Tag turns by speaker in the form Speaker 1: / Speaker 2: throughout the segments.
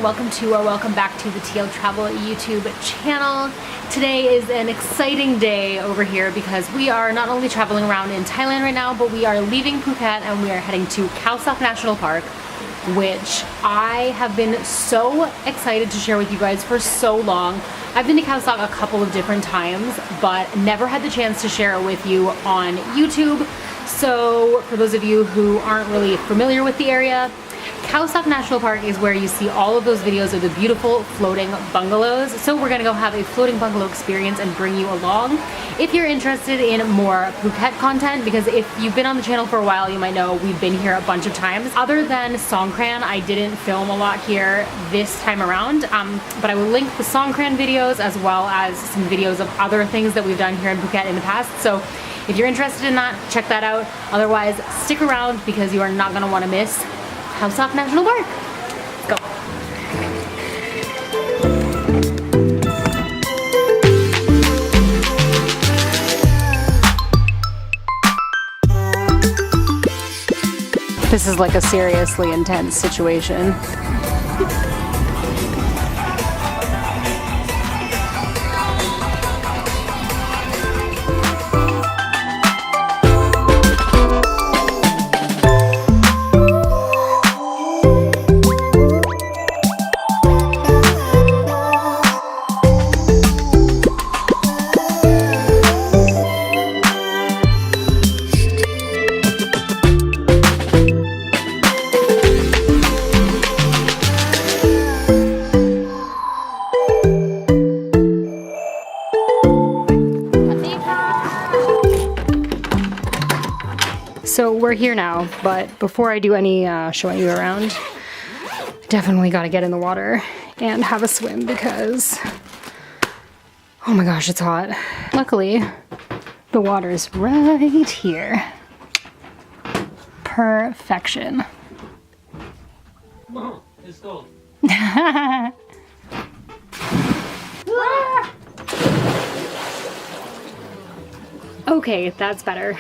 Speaker 1: welcome to or welcome back to the TL Travel YouTube channel. Today is an exciting day over here because we are not only traveling around in Thailand right now, but we are leaving Phuket and we are heading to Khao Sok National Park, which I have been so excited to share with you guys for so long. I've been to Khao Sok a couple of different times, but never had the chance to share it with you on YouTube. So for those of you who aren't really familiar with the area, Khao Sok National Park is where you see all of those videos of the beautiful floating bungalows. So we're gonna go have a floating bungalow experience and bring you along. If you're interested in more Phuket content, because if you've been on the channel for a while, you might know we've been here a bunch of times. Other than Songkran, I didn't film a lot here this time around, but I will link the Songkran videos as well as some videos of other things that we've done here in Phuket in the past. So if you're interested in that, check that out. Otherwise, stick around because you are not gonna wanna miss Khao Sok National Park. Let's go. This is like a seriously intense situation. So we're here now, but before I do any showing you around, definitely got to get in the water and have a swim because, oh my gosh, it's hot. Luckily, the water's right here. Perfection.
Speaker 2: Mom, let's go.
Speaker 1: Okay, that's better.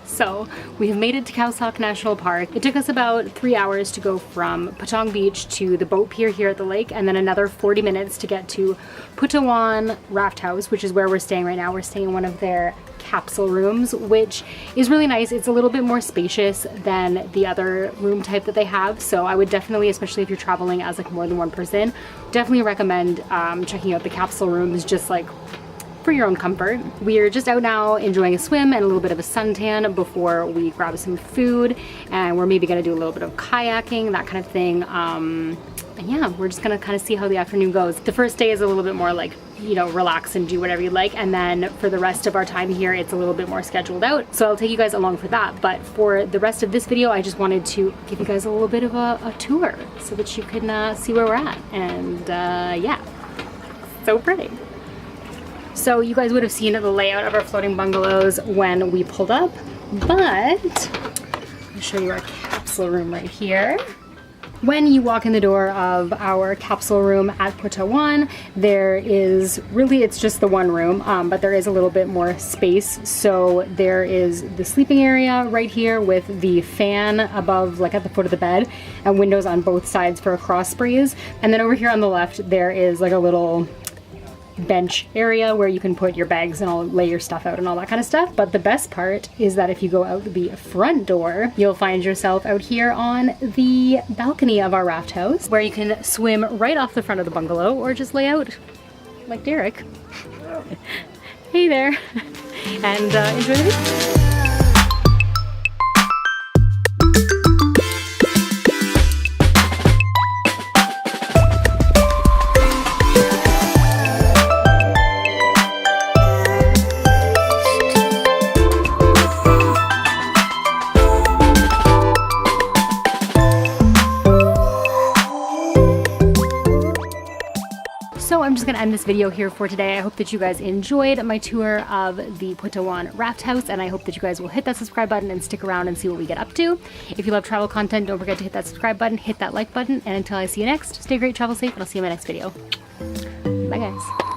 Speaker 1: So we've made it to Khao Sok National Park. It took us about 3 hours to go from Patong Beach to the boat pier here at the lake, and then another 40 minutes to get to Phutawan Raft House, which is where we're staying right now. We're staying in one of their capsule rooms, which is really nice. It's a little bit more spacious than the other room type that they have. So I would definitely, especially if you're traveling as like more than one person, definitely recommend checking out the capsule rooms just like for your own comfort. We're just out now enjoying a swim and a little bit of a suntan before we grab some food, and we're maybe gonna do a little bit of kayaking, that kind of thing. And yeah, we're just gonna kind of see how the afternoon goes. The first day is a little bit more like, you know, relax and do whatever you like, and then for the rest of our time here, it's a little bit more scheduled out. So I'll take you guys along for that. But for the rest of this video, I just wanted to give you guys a little bit of a tour so that you can see where we're at. And yeah, so pretty. So you guys would have seen the layout of our floating bungalows when we pulled up, but I'll show you our capsule room right here. When you walk in the door of our capsule room at Phutawan, there is really, it's just the one room, but there is a little bit more space. So there is the sleeping area right here with the fan above, like at the foot of the bed, and windows on both sides for a cross breeze. And then over here on the left, there is like a little bench area where you can put your bags and all, lay your stuff out and all that kind of stuff. But the best part is that if you go out the front door, you'll find yourself out here on the balcony of our raft house, where you can swim right off the front of the bungalow or just lay out like Derek. Hey there, and enjoy the video. So I'm just gonna end this video here for today. I hope that you guys enjoyed my tour of the Phutawan Raft House, and I hope that you guys will hit that subscribe button and stick around and see what we get up to. If you love travel content, don't forget to hit that subscribe button, hit that like button, and until I see you next, stay great, travel safe, and I'll see you in my next video. Bye guys.